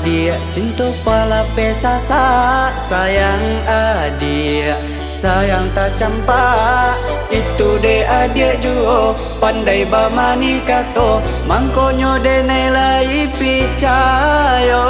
adik, cinta pala pesasa. Sayang adik, sayang tak campak. Itu de adik juo, pandai bamani kato. Mangkonyo de nelai picayo.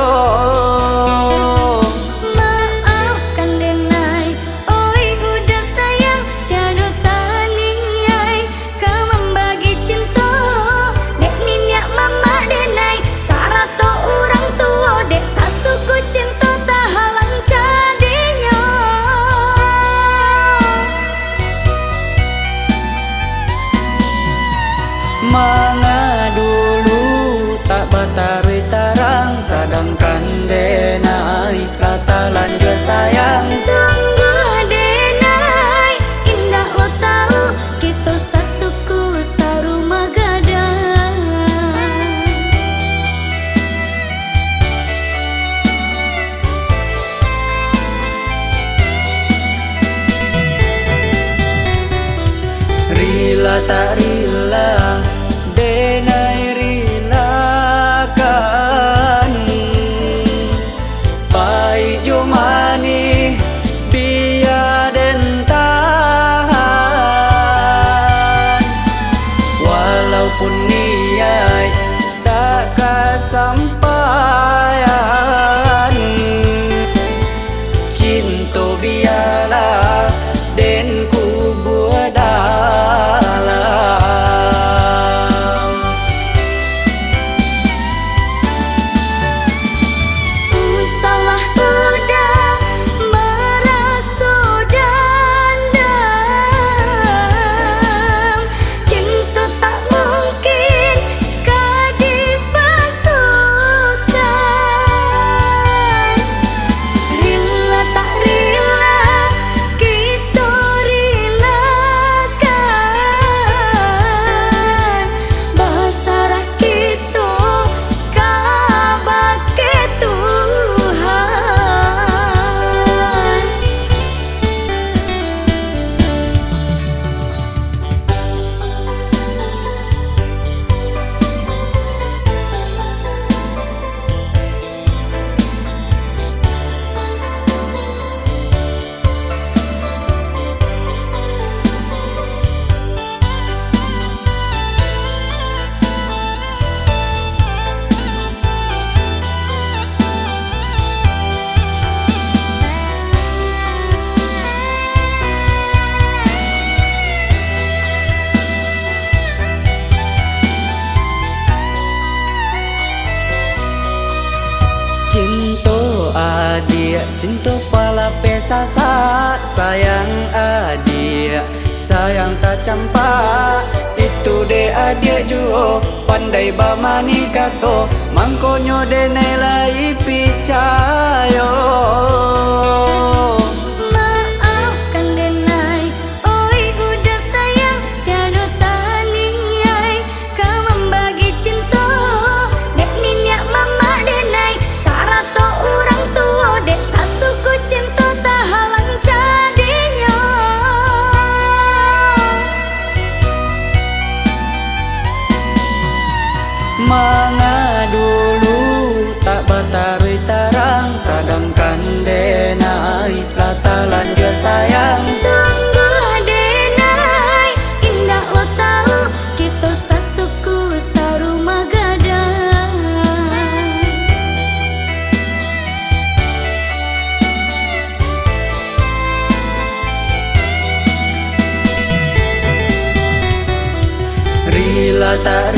Manga dulu tak batarui tarang, sedangkan denai ratalan dia sayang. Sungguh denai indah lo tahu, kita sasuku sarumah gadang. Rila tak rila, denai rilakan. Pai jomani biar den tahan. Walaupun niat tak kesampaian, cinta biarlah den ku buat cinta adik, cinta pala pesasa. Sayang adik, sayang tak campak. Itu de adik juo, pandai bamani kato. Mangkonyo de nelai picayo. Manga dulu tak batarui tarang, sedangkan denai ratalan dia sayang. Sungguh denai indah lo tahu, kita sasuku sarumah gadang. Rila tak